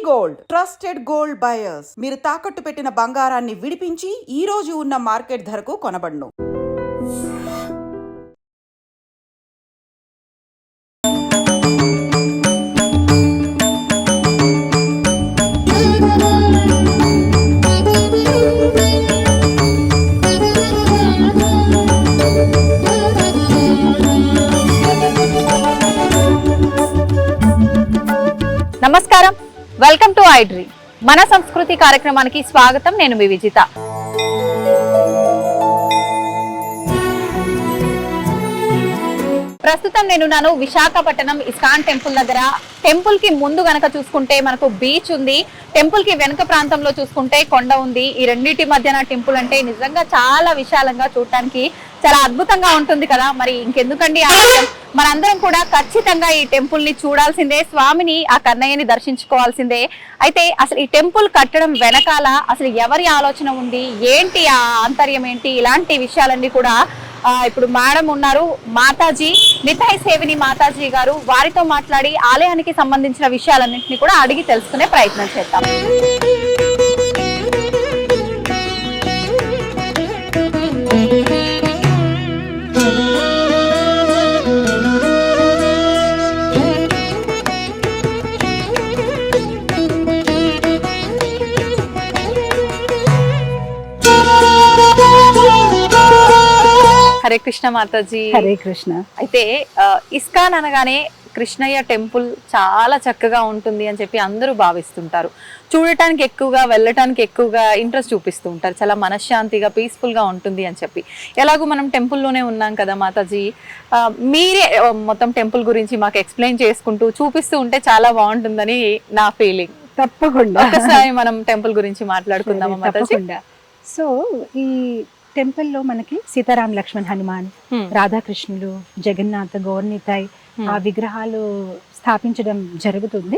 Gold trusted gold buyers. మీరు తాకట్టు పెట్టిన బంగారాన్ని విడిపించి ఈ రోజు ఉన్న మార్కెట్ ధరకు కొనబడును. నమస్కారం, వెల్కమ్ టు ఐ డ్రీమ్. మన సంస్కృతి కార్యక్రమానికి స్వాగతం. నేను మీ విజిత. ప్రస్తుతం నేనున్నాను విశాఖపట్నం ఇస్కాన్ టెంపుల్ దగ్గర. టెంపుల్ కి ముందు గనక చూసుకుంటే మనకు బీచ్ ఉంది, టెంపుల్ కి వెనుక ప్రాంతంలో చూసుకుంటే కొండ ఉంది. ఈ రెండింటి మధ్యన టెంపుల్ అంటే నిజంగా చాలా విశాలంగా చూడటానికి చాలా అద్భుతంగా ఉంటుంది కదా. మరి ఇంకెందుకండి ఆలస్యం, మనందరం కూడా ఖచ్చితంగా ఈ టెంపుల్ ని చూడాల్సిందే, స్వామిని ఆ కన్నయ్యని దర్శించుకోవాల్సిందే. అయితే అసలు ఈ టెంపుల్ కట్టడం వెనకాల అసలు ఎవరి ఆలోచన ఉంది, ఏంటి ఆ ఆంతర్యం ఏంటి, ఇలాంటి విషయాలన్నీ కూడా ఇప్పుడు మేడం ఉన్నారు, మాతాజీ నితాయ్ సేవిని మాతాజీ గారు. వారితో మాట్లాడి ఆలయానికి సంబంధించిన విషయాలన్నింటినీ కూడా అడిగి తెలుసుకునే ప్రయత్నం చేద్దాం. హరే కృష్ణ మాతాజీ. హరే కృష్ణ. అయితే ఇస్కాన్ అనగానే కృష్ణయ్య టెంపుల్ చాలా చక్కగా ఉంటుంది అని చెప్పి అందరూ భావిస్తుంటారు. చూడటానికి ఎక్కువగా, వెళ్ళటానికి ఎక్కువగా ఇంట్రెస్ట్ చూపిస్తూ ఉంటారు. చాలా మనశ్శాంతిగా, పీస్ఫుల్గా ఉంటుంది అని చెప్పి. ఎలాగో మనం టెంపుల్లోనే ఉన్నాం కదా మాతాజీ, మీరే మొత్తం టెంపుల్ గురించి మాకు ఎక్స్ప్లెయిన్ చేసుకుంటూ చూపిస్తూ ఉంటే చాలా బాగుంటుందని నా ఫీలింగ్. తప్పకుండా ఒకసారి మనం టెంపుల్ గురించి మాట్లాడుకుందామా మాతాజీ? సో ఈ టెంపుల్లో మనకి సీతారాం, లక్ష్మణ్, హనుమాన్, రాధాకృష్ణులు, జగన్నాథ్, గౌర్నితాయ్ ఆ విగ్రహాలు స్థాపించడం జరుగుతుంది.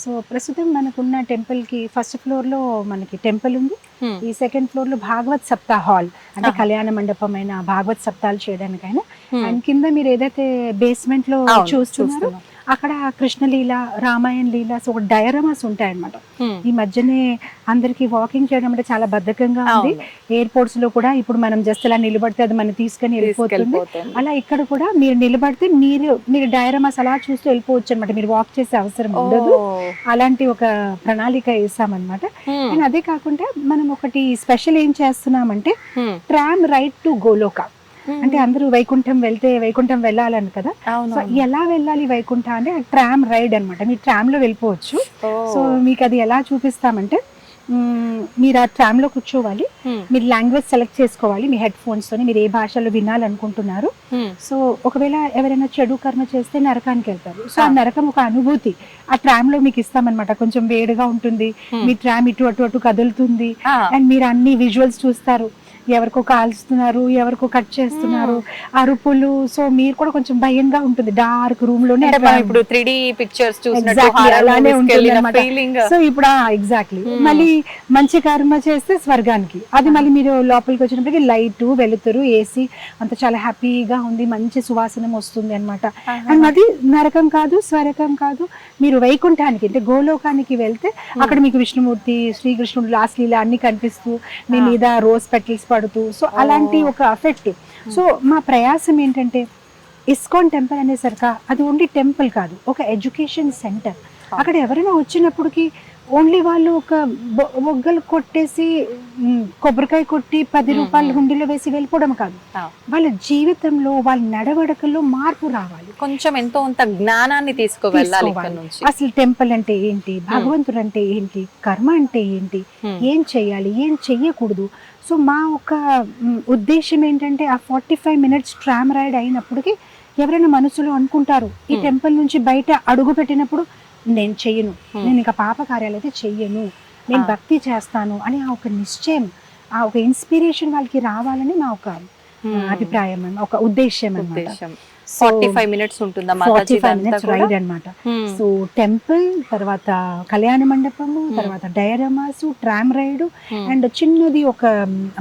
సో ప్రస్తుతం మనకున్న టెంపుల్ కి ఫస్ట్ ఫ్లోర్ లో మనకి టెంపుల్ ఉంది. ఈ సెకండ్ ఫ్లోర్ లో భాగవత్ సప్తాహ హాల్, అంటే కళ్యాణ మండపమైన భాగవత్ సప్తాహాలు చేయడానికైనా. అండ్ కింద మీరు ఏదైతే బేస్మెంట్ లో చూస్తున్నారో అక్కడ కృష్ణలీల, రామాయణ లీల, సో డయారమాస్ ఉంటాయి అన్నమాట. ఈ మధ్యనే అందరికి వాకింగ్ చేయడం అంటే చాలా బద్ధకంగా ఉంది. ఎయిర్పోర్ట్స్ లో కూడా ఇప్పుడు మనం జస్ట్ అలా నిలబడితే అది మనం తీసుకొని వెళ్ళిపోతుంది. అలా ఇక్కడ కూడా మీరు నిలబడితే మీరు డయారమాస్ అలా చూస్తూ వెళ్ళిపోవచ్చు అనమాట. మీరు వాక్ చేసే అవసరం ఉండదు. అలాంటి ఒక ప్రణాళిక వేసామన్నమాట. అండ్ అదే కాకుండా మనం ఒకటి స్పెషల్ ఏం చేస్తున్నామంటే ట్రామ్ రైడ్ టు గోలోక. అంటే అందరూ వైకుంఠం వెళ్తే వైకుంఠం వెళ్ళాలని కదా, సో ఎలా వెళ్ళాలి వైకుంఠ అంటే ట్రామ్ రైడ్ అనమాట. మీరు ట్రామ్ లో వెళ్ళిపోవచ్చు. సో మీకు అది ఎలా చూపిస్తామంటే, మీరు ఆ ట్రామ్ లో కూర్చోవాలి, మీరు లాంగ్వేజ్ సెలెక్ట్ చేసుకోవాలి మీ హెడ్ ఫోన్స్ తోని, మీరు ఏ భాషలో వినాలనుకుంటున్నారు. సో ఒకవేళ ఎవరైనా చెడు కర్మ చేస్తే నరకానికి వెళ్తారు. సో ఆ నరకం ఒక అనుభూతి ఆ ట్రామ్ లో మీకు ఇస్తామన్నమాట. కొంచెం వేడిగా ఉంటుంది, మీ ట్రామ్ ఇటు అటు అటు కదులుతుంది, అండ్ మీరు అన్ని విజువల్స్ చూస్తారు. ఎవరికో కాల్స్తున్నారు, ఎవరికో కట్ చేస్తున్నారు, అరుపులు. సో మీరు కూడా కొంచెం భయంగా ఉంటుంది డార్క్ రూమ్ లోనే. ఇప్పుడు 3D పిక్చర్స్ అలానే ఉంటుంది అన్నమాట. సో ఇప్పుడు ఎగ్జాక్ట్లీ మళ్ళీ మంచి కర్మ చేస్తే స్వర్గానికి, అది మళ్ళీ మీరు లోపలికి వచ్చినప్పటికీ లైట్, వెలుతురు, ఏసీ అంత చాలా హ్యాపీగా ఉంది, మంచి సువాసనం వస్తుంది అన్నమాట. అండ్ అది నరకం కాదు, స్వర్గం కాదు, మీరు వైకుంఠానికి అంటే గోలోకానికి వెళ్తే అక్కడ మీకు విష్ణుమూర్తి, శ్రీకృష్ణుడు, లాస్ట్ లీల అన్ని కనిపిస్తూ మీ మీద రోజ్ పెటల్స్ పడుతూ, సో అలాంటి ఒక ఎఫెక్ట్. సో మా ప్రయాసం ఏంటంటే ఇస్కాన్ టెంపుల్ అనేసరికి అది ఓన్లీ టెంపుల్ కాదు, ఒక ఎడ్యుకేషన్ సెంటర్. అక్కడ ఎవరైనా వచ్చినప్పటికి ఓన్లీ వాళ్ళు ఒక మొగ్గలు కొట్టేసి కొబ్బరికాయ కొట్టి 10 రూపాయలు హుండీలో వేసి వెళ్ళిపోవడం కాదు, వాళ్ళ జీవితంలో వాళ్ళ నడవడికల్లో మార్పు రావాలి. కొంచెం ఎంతో అంత జ్ఞానాన్ని తీసుకువెళ్ళాలి. అసలు టెంపుల్ అంటే ఏంటి, భగవంతుడు అంటే ఏంటి, కర్మ అంటే ఏంటి, ఏం చెయ్యాలి, ఏం చెయ్యకూడదు. సో మా ఒక ఉద్దేశం ఏంటంటే ఆ 45 మినిట్స్ ట్రామ్ రైడ్ అయినప్పటికీ ఎవరైనా మనసులో అనుకుంటారు, ఈ టెంపుల్ నుంచి బయట అడుగు పెట్టినప్పుడు నేను చెయ్యను, నేను ఇంకా పాప కార్యాలైతే చెయ్యను, నేను భక్తి చేస్తాను అని ఆ ఒక నిశ్చయం, ఆ ఒక ఇన్స్పిరేషన్ వాళ్ళకి రావాలని మా ఒక అభిప్రాయం, ఒక ఉద్దేశం అన్నమాట. 45 minutes ఉంటుందా మాతాజీ 45 minutes రైడ్ అన్నమాట. సో టెంపుల్, తర్వాత కళ్యాణ మండపము, తర్వాత డయారమాస్, ట్రామ్ రైడ్ అండ్ చిన్నది ఒక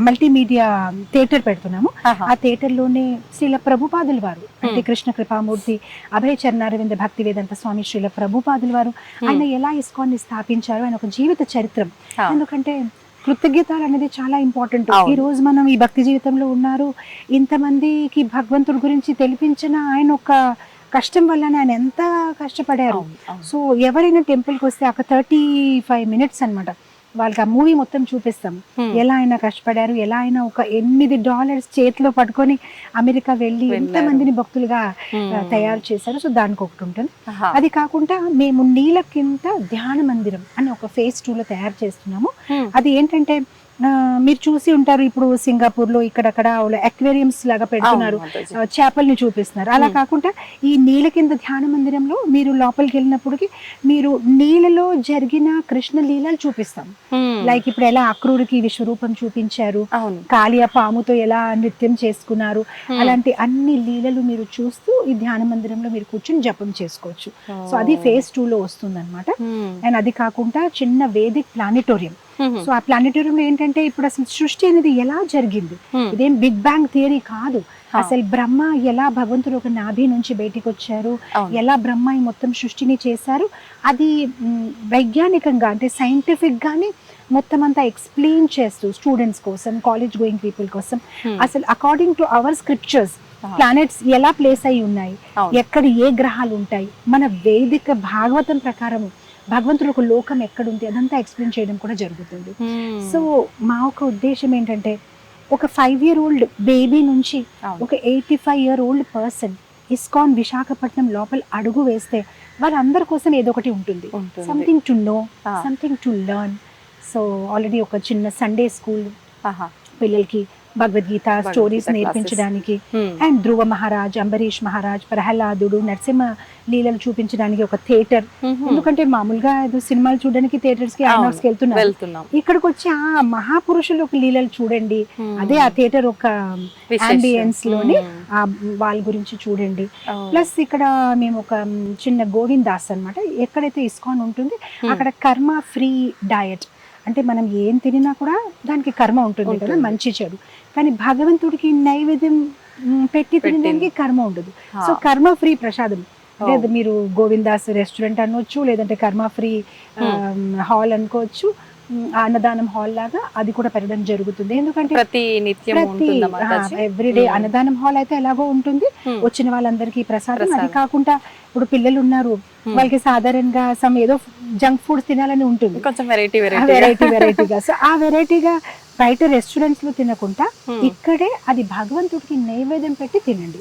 మల్టీమీడియా థియేటర్ పెడుతున్నాము. ఆ థియేటర్ లోనే శ్రీల ప్రభుపాదుల వారు అంటే కృష్ణ కృపామూర్తి అభయ చరణారవింద భక్తి వేదాంత స్వామి శ్రీల ప్రభుపాదుల వారు ఆయన ఎలా ఇస్కాన్ని స్థాపించారు ఆయన ఒక జీవిత చరిత్రం. ఎందుకంటే కృతజ్ఞతలు అనేది చాలా ఇంపార్టెంట్. ఈ రోజు మనం ఈ భక్తి జీవితంలో ఉన్నారు, ఇంతమందికి భగవంతుడి గురించి తెలిపించిన ఆయన ఒక కష్టం వల్లనే ఆయన ఎంత కష్టపడారు. సో ఎవరైనా టెంపుల్కి వస్తే ఒక 35 minutes అన్నమాట వాళ్ళకి ఆ మూవీ మొత్తం చూపిస్తాం. ఎలా ఆయన కష్టపడారు, ఎలా ఆయన ఒక $8 చేతిలో పట్టుకొని అమెరికా వెళ్ళి ఎంతమందిని భక్తులుగా తయారు చేశారు. సో దానికి ఒకటి ఉంటుంది. అది కాకుండా మేము నీళ్ళ కింద ధ్యాన మందిరం అని ఒక phase 2 లో తయారు చేస్తున్నాము. అది ఏంటంటే మీరు చూసి ఉంటారు, ఇప్పుడు సింగపూర్ లో ఇక్కడక్కడ అక్వేరియంస్ లాగా పెడుతున్నారు, చేపల్ని చూపిస్తున్నారు. అలా కాకుండా ఈ నీళ్ళ కింద ధ్యాన మందిరంలో మీరు లోపలికి వెళ్ళినప్పటికి మీరు నీళ్ళలో జరిగిన కృష్ణ లీలలు చూపిస్తాం. లైక్ ఇప్పుడు ఎలా అక్రూరికి విశ్వరూపం చూపించారు, కాళియా పాముతో ఎలా నృత్యం చేసుకున్నారు, అలాంటి అన్ని లీలలు మీరు చూస్తూ ఈ ధ్యాన మందిరంలో మీరు కూర్చొని జపం చేసుకోవచ్చు. సో అది phase 2 లో వస్తుంది అనమాట. అండ్ అది కాకుండా చిన్న వేదిక్ ప్లానిటోరియం. సో ఆ ప్లానిటోరియం ఏంటంటే ఇప్పుడు అసలు సృష్టి అనేది ఎలా జరిగింది, ఇదేం బిగ్ బ్యాంగ్ థియరీ కాదు. అసలు బ్రహ్మ ఎలా భగవంతుడు ఒక నాభి నుంచి బయటికి వచ్చారు, ఎలా బ్రహ్మ ఈ మొత్తం సృష్టిని చేశారు, అది వైజ్ఞానికంగా అంటే సైంటిఫిక్ గానే మొత్తం అంతా ఎక్స్ప్లెయిన్ చేస్తూ స్టూడెంట్స్ కోసం, కాలేజ్ గోయింగ్ పీపుల్ కోసం అసలు according to our scriptures planets ఎలా ప్లేస్ అయి ఉన్నాయి, ఎక్కడ ఏ గ్రహాలు ఉంటాయి, మన వేదిక భాగవతం ప్రకారం భగవంతుడు ఒక లోకం ఎక్కడుంది అదంతా ఎక్స్ప్లెయిన్ చేయడం కూడా జరుగుతుంది. సో మా ఒక ఉద్దేశం ఏంటంటే ఒక 5-year-old బేబీ నుంచి ఒక 85-year-old పర్సన్ ఇస్కాన్ విశాఖపట్నం లోపల అడుగు వేస్తే వాళ్ళందరి కోసం ఏదో ఒకటి ఉంటుంది. Something to know, something to learn. So already ఒక చిన్న సండే స్కూల్ పిల్లలకి భగవద్గీత స్టోరీస్ నేర్పించడానికి, అండ్ ధ్రువ మహారాజ్, అంబరీష్ మహారాజ్, ప్రహ్లాదుడు, నరసింహ లీలలు చూపించడానికి ఒక థియేటర్. ఎందుకంటే మామూలుగా సినిమాలు చూడడానికి థియేటర్స్ కి ఐనాక్స్ కి వెళ్తున్నాం, ఇక్కడికి వచ్చి ఆ మహాపురుషులు ఒక లీలలు చూడండి, అదే ఆ థియేటర్ ఒక అంబియన్స్ లోని ఆ వాళ్ళ గురించి చూడండి. ప్లస్ ఇక్కడ మేము ఒక చిన్న గోవిందాస్ అన్నమాట, ఎక్కడైతే ఇస్కాన్ ఉంటుంది అక్కడ కర్మ ఫ్రీ డయట్ అంటే మనం ఏం తినినా కూడా దానికి కర్మ ఉంటుంది కదా, మంచి చెడు. కానీ భగవంతుడికి నైవేద్యం పెట్టి తినడానికి కర్మ ఉండదు. సో కర్మ ఫ్రీ ప్రసాదం లేదు, మీరు గోవిందాస్ రెస్టారెంట్ అనొచ్చు, లేదంటే కర్మ ఫ్రీ హాల్ అనుకోవచ్చు, అన్నదానం హాల్ లాగా అది కూడా పెట్టడం జరుగుతుంది. ఎందుకంటే ప్రతి ఎవ్రీడే అన్నదానం హాల్ అయితే ఎలాగో ఉంటుంది, వచ్చిన వాళ్ళందరికీ ప్రసాదం. అది కాకుండా ఇప్పుడు పిల్లలు ఉన్నారు, వాళ్ళకి సాధారణంగా ఏదో జంక్ ఫుడ్స్ తినాలని ఉంటుంది, కొంచెం వెరైటీగా. సో ఆ వెరైటీగా బయట రెస్టారెంట్స్ లో తినకుండా ఇక్కడే అది భగవంతుడికి నైవేద్యం పెట్టి తినండి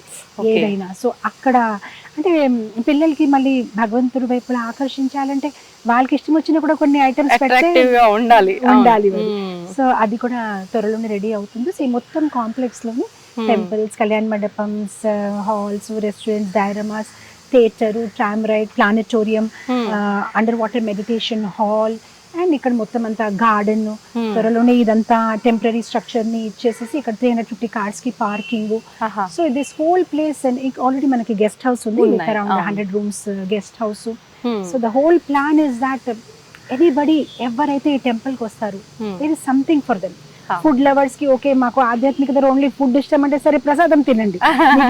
ఏదైనా. సో అక్కడ అంటే పిల్లలకి మళ్ళీ భగవంతుడి వైపు ఆకర్షించాలంటే వాళ్ళకి ఇష్టం వచ్చినా కూడా కొన్ని ఐటమ్స్ ఉండాలి. సో అది కూడా త్వరలోనే రెడీ అవుతుంది. సో ఈ మొత్తం కాంప్లెక్స్ లోని టెంపుల్స్, కళ్యాణ మండపమ్స్, halls, restaurants, dioramas, theatre, tram ride, planetarium, underwater meditation hall, and ఇక్కడ మొత్తం అంతా గార్డెన్. త్వరలోనే ఇదంతా టెంపరీ స్ట్రక్చర్ ని ఇచ్చేసేసి ఇక్కడ 350 కార్స్ కి parking. So this whole place already మనకి గెస్ట్ హౌస్ ఉంది, around 100 rooms guest house. So the whole plan is that anybody ఎవరైతే ఈ టెంపుల్ కి వస్తారు there is something for them. Food lovers కి ఓకే మాకు ఆధ్యాత్మికత ఓన్లీ ఫుడ్ ఇష్టం అంటే సరే ప్రసాదం తినండి,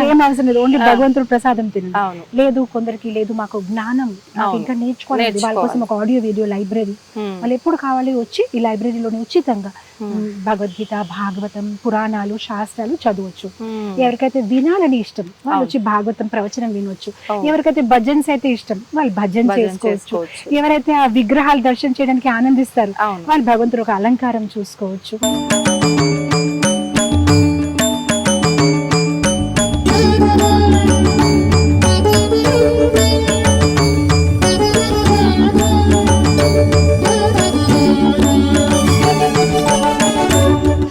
ఏం అవసరం లేదు, ఓన్లీ భగవంతుడు ప్రసాదం తినండి. లేదు కొందరికి లేదు మాకు జ్ఞానం ఇంకా నేర్చుకోలేదు, వాళ్ళ కోసం ఒక ఆడియో వీడియో లైబ్రరీ, వాళ్ళు ఎప్పుడు కావాలి వచ్చి ఈ లైబ్రరీలోనే ఉచితంగా భగవద్గీత, భాగవతం, పురాణాలు, శాస్త్రాలు చదవచ్చు. ఎవరికైతే వినాలని ఇష్టం వాళ్ళు వచ్చి భాగవతం ప్రవచనం వినొచ్చు, ఎవరికైతే భజన్స్ అయితే ఇష్టం వాళ్ళు భజన్ చేసుకోవచ్చు, ఎవరైతే ఆ విగ్రహాలు దర్శనం చేయడానికి ఆనందిస్తారు వాళ్ళు భగవంతుడు ఒక అలంకారం చూసుకోవచ్చు.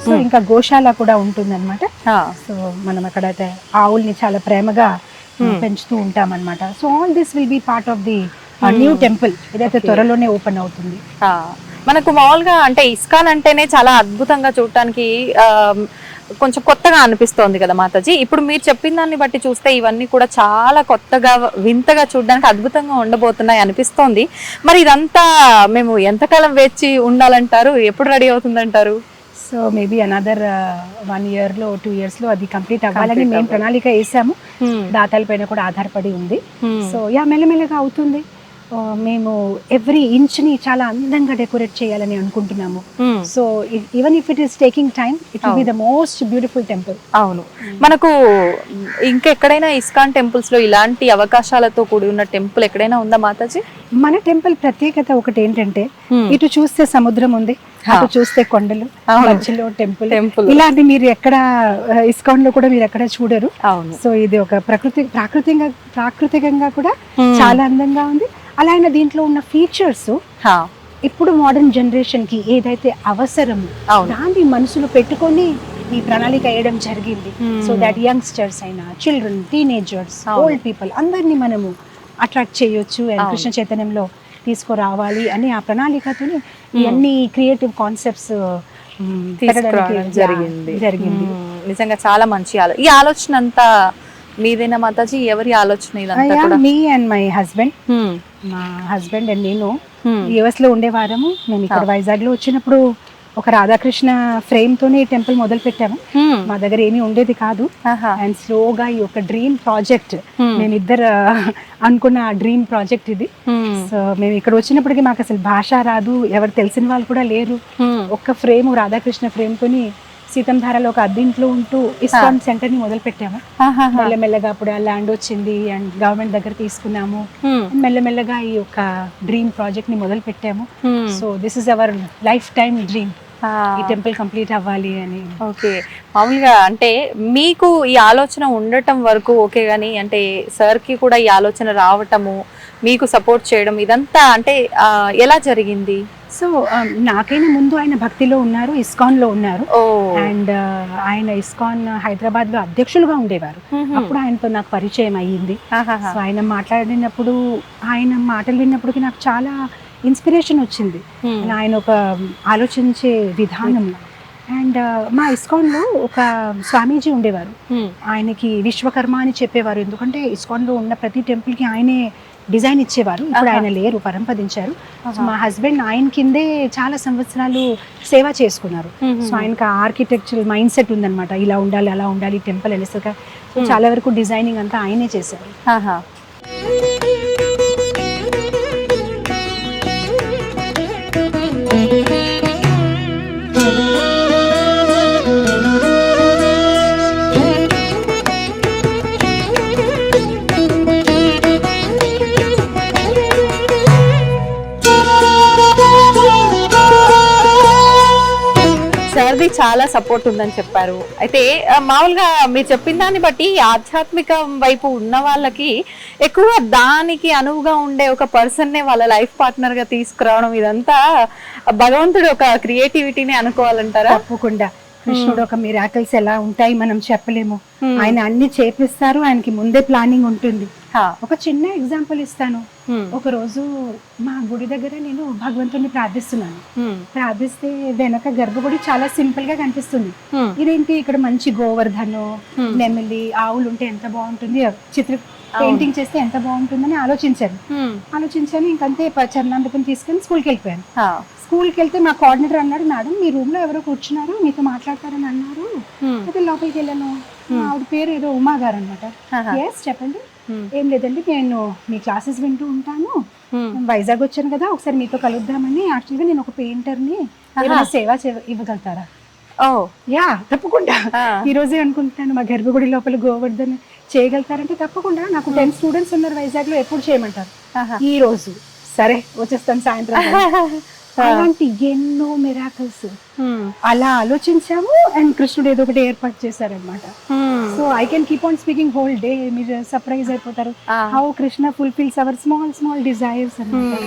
సో ఇంకా గోశాల కూడా ఉంటుంది అనమాట. సో మనం అక్కడ ఆవుల్ని చాలా ప్రేమగా పెంచుతూ ఉంటాం అనమాట. So all this will be part of the new temple, ఇదైతే త్వరలోనే ఓపెన్ అవుతుంది. మనకు మామూలుగా అంటే ఇస్కాన్ అంటేనే చాలా అద్భుతంగా చూడటానికి కొంచెం కొత్తగా అనిపిస్తోంది కదా మాతాజీ. ఇప్పుడు మీరు చెప్పిన దాన్ని బట్టి చూస్తే ఇవన్నీ కూడా చాలా కొత్తగా వింతగా చూడడానికి అద్భుతంగా ఉండబోతున్నాయి అనిపిస్తోంది. మరి ఇదంతా మేము ఎంతకాలం వేచి ఉండాలంటారు, ఎప్పుడు రెడీ అవుతుందంటారు? సో మేబీ అనదర్ 1 year లో 2 years లో అది కంప్లీట్ అవ్వాలని మేము ప్రణాళిక వేసాము. దాతల పైన కూడా ఆధారపడి ఉంది. సో మెల్లమెల్లగా అవుతుంది. మేము ఎవ్రీ ఇంచ్ ని చాలా అందంగా డెకరేట్ చేయాలని అనుకుంటున్నాము. So even if it is taking time, it will be the most beautiful temple. అవును, మనకు ఇంకెక్కడైనా ఇస్కాన్ టెంపుల్స్ లో ఇలాంటి అవకాశాలతో కూడి ఉన్న టెంపుల్ ఎక్కడైనా ఉందా మాతాజీ? మన టెంపుల్ ప్రత్యేకత ఒకటి ఏంటంటే, ఇటు చూస్తే సముద్రం ఉంది, అటు చూస్తే కొండలు, మధ్యలో టెంపుల్. ఇలాంటి మీరు ఎక్కడ ఇస్కాన్ లో కూడా మీరు ఎక్కడ చూడరు. సో ఇది ఒక ప్రాకృతికంగా కూడా చాలా అందంగా ఉంది. అలాగే దీంట్లో ఉన్న ఫీచర్స్ ఇప్పుడు మోడర్న్ జనరేషన్ కి ఏదైతే అవసరమో దాన్ని మనసులో పెట్టుకొని ఈ ప్రణాళిక వేయడం జరిగింది. సో దట్ యంగ్స్టర్స్ అయినా, చిల్డ్రన్, టీనేజర్స్, ఓల్డ్ పీపుల్ అందరినీ మనము అట్రాక్ట్ చేయొచ్చు అండ్ కృష్ణ చైతన్యంలో తీసుకురావాలి అని ఆ ప్రణాళికతో ఇవన్నీ క్రియేటివ్ కాన్సెప్ట్స్ జరిగింది. నిజంగా చాలా మంచి ఈ ఆలోచన అంతా మీదేనా మాతాజీ? ఎవరి ఆలోచన ఇదంతా కూడా? Me and my husband. మా హస్బెండ్ అండ్ నేను యుఎస్ లో ఉండేవారము. మేము ఇక్కడ వైజాగ్ లో వచ్చినప్పుడు ఒక రాధాకృష్ణ ఫ్రేమ్ తోనే ఈ టెంపుల్ మొదలు పెట్టాము. మా దగ్గర ఏమీ ఉండేది కాదు. అండ్ స్లోగా ఈ ఒక డ్రీమ్ ప్రాజెక్ట్, మేమిద్దరు అనుకున్న ఆ డ్రీమ్ ప్రాజెక్ట్ ఇది. సో మేము ఇక్కడ వచ్చినప్పటికీ మాకు అసలు భాష రాదు, ఎవరు తెలిసిన వాళ్ళు కూడా లేరు. ఒక్క ఫ్రేమ్, రాధాకృష్ణ ఫ్రేమ్ తోని సీతంధారలో ఒక అద్దెంట్లో ఉంటూ ఇస్కాన్ సెంటర్ ని మొదలు పెట్టాము. మెల్లమెల్లగా అప్పుడు ఆ ల్యాండ్ వచ్చింది అండ్ గవర్నమెంట్ దగ్గర తీసుకున్నాము. మెల్లమెల్లగా ఈ యొక్క డ్రీమ్ ప్రాజెక్ట్ ని మొదలు పెట్టాము. So this is our life time dream, ఈ టెంపుల్ కంప్లీట్ అవ్వాలి అని. ఓకే, మామూలుగా అంటే మీకు ఈ ఆలోచన ఉండటం వరకు ఓకే, గానీ అంటే సార్ కి కూడా ఈ ఆలోచన రావటము, మీకు సపోర్ట్ చేయడం ఇదంతా అంటే ఎలా జరిగింది? సో నాకైనా ముందు ఆయన భక్తిలో ఉన్నారు, ఇస్కాన్ లో ఉన్నారు. అండ్ ఆయన ఇస్కాన్ హైదరాబాద్ లో అధ్యక్షులుగా ఉండేవారు. అప్పుడు ఆయనతో నాకు పరిచయం అయ్యింది. సో ఆయన మాట్లాడినప్పుడు, ఆయన మాటలు విన్నప్పటికీ నాకు చాలా ఇన్స్పిరేషన్ వచ్చింది. ఆయన ఒక ఆలోచించే విధానం. అండ్ మా ఇస్కాన్ లో ఒక స్వామీజీ ఉండేవారు. ఆయనకి విశ్వకర్మ అని చెప్పేవారు. ఎందుకంటే ఇస్కాన్ లో ఉన్న ప్రతి టెంపుల్ కి ఆయనే డిజైన్ ఇచ్చేవారు. ఇప్పుడు ఆయన లేరు, పరంపదించారు. సో మా హస్బెండ్ ఆయన కిందే చాలా సంవత్సరాలు సేవ చేసుకున్నారు. సో ఆయనకు ఆర్కిటెక్చరల్ మైండ్ సెట్ ఉందన్నమాట. ఇలా ఉండాలి, అలా ఉండాలి టెంపుల్ అనేసరిగా. సో చాలా వరకు డిజైనింగ్ అంతా ఆయనే చేశారు. సార్ది చాలా సపోర్ట్ ఉందని చెప్పారు. అయితే మామూలుగా మీరు చెప్పిన దాన్ని బట్టి ఆధ్యాత్మిక వైపు ఉన్న వాళ్ళకి ఎక్కువ దానికి అనువుగా ఉండే ఒక పర్సన్ నే వాళ్ళ లైఫ్ పార్ట్నర్ గా తీసుకురావడం, ఇదంతా భగవంతుడు ఒక క్రియేటివిటీని అనుకోవాలంటారా? తప్పకుండా. కృష్ణుడు ఒక మిరాకిల్స్ ఎలా ఉంటాయి మనం చెప్పలేము. ఆయన అన్ని చేపిస్తారు, ఆయనకి ముందే ప్లానింగ్ ఉంటుంది. ఒక చిన్న ఎగ్జాంపుల్ ఇస్తాను. ఒక రోజు మా గుడి దగ్గర నేను భగవంతుడిని ప్రార్థిస్తున్నాను. ప్రార్థిస్తే వెనక గర్భగుడి చాలా సింపుల్ గా కనిపిస్తుంది. ఇదేంటి ఇక్కడ మంచి గోవర్ధను, నెమిలి, ఆవులు ఉంటే ఎంత బాగుంటుంది, చిత్ర పెయింటింగ్ చేస్తే ఎంత బాగుంటుందని ఆలోచించాను. ఇంకంతే చరణాంబకం తీసుకొని స్కూల్కి వెళ్ళిపోయాను. స్కూల్కి వెళ్తే మా కోఆర్డినేటర్ అన్నాడు, మేడం మీ రూమ్ లో ఎవరో కూర్చున్నారు, మీతో మాట్లాడతారని అన్నారు. అయితే లోపలికి వెళ్ళాను. ఆవిడ పేరు ఏదో ఉమా గారు అనమాట. ఎస్ చెప్పండి. ఏం లేదండి, నేను మీ క్లాసెస్ వింటూ ఉంటాను, వైజాగ్ వచ్చాను కదా, ఒకసారి మీతో కలుద్దామని. యాక్చువల్గా నేను ఒక పెయింటర్ని, సేవ ఇవ్వగలుగుతారా? యా తప్పకుండా, ఈ రోజే అనుకుంటున్నాను మా గర్భగుడి లోపల గోవర్ధన్ చేయగలుగుతారంటే తప్పకుండా. నాకు 10 స్టూడెంట్స్ ఉన్నారు వైజాగ్ లో, ఎప్పుడు చేయమంటారు? ఈ రోజు. సరే వచ్చేస్తాను సాయంత్రం. అలాంటి ఎన్నో మిరాకిల్స్ అలా ఆలోచించాము. అండ్ కృష్ణుడు ఏదో ఒకటి ఏర్పాటు చేశారనమాట. So I can keep on speaking whole day. మీరు సర్ప్రైజ్ అయిపోతారు how Krishna fulfils hour small desires అన్నమాట.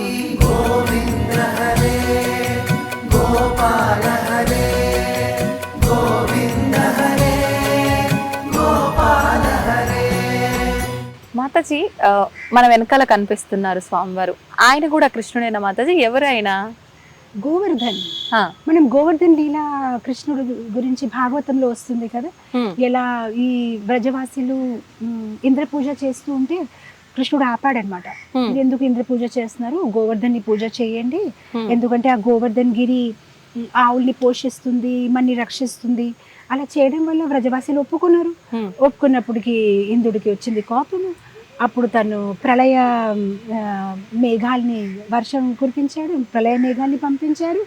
మాతాజీ మన వెనకాల కనిపిస్తున్నారు స్వామివారు, ఆయన కూడా కృష్ణుడైనా మాతాజీ? ఎవరైనా గోవర్ధన్. ఆ. మనం గోవర్ధన్ లీల కృష్ణుడు గురించి భాగవతంలో వస్తుంది కదా, ఎలా ఈ బ్రజవాసులు ఇంద్ర పూజ చేస్తూ ఉంటే కృష్ణుడు ఆపాడనమాట. ఎందుకు ఇంద్ర పూజ చేస్తున్నారు, గోవర్ధన్ని పూజ చేయండి, ఎందుకంటే ఆ గోవర్ధన్ గిరి ఆవుల్ని పోషిస్తుంది, మనని రక్షిస్తుంది. అలా చేయడం వల్ల వ్రజవాసులు ఒప్పుకున్నారు. ఒప్పుకున్నప్పటికి ఇంద్రుడికి వచ్చింది కోపము. అప్పుడు తను ప్రళయ మేఘాల్ని వర్షం కురిపించాడు, ప్రళయ మేఘాల్ని పంపించారు.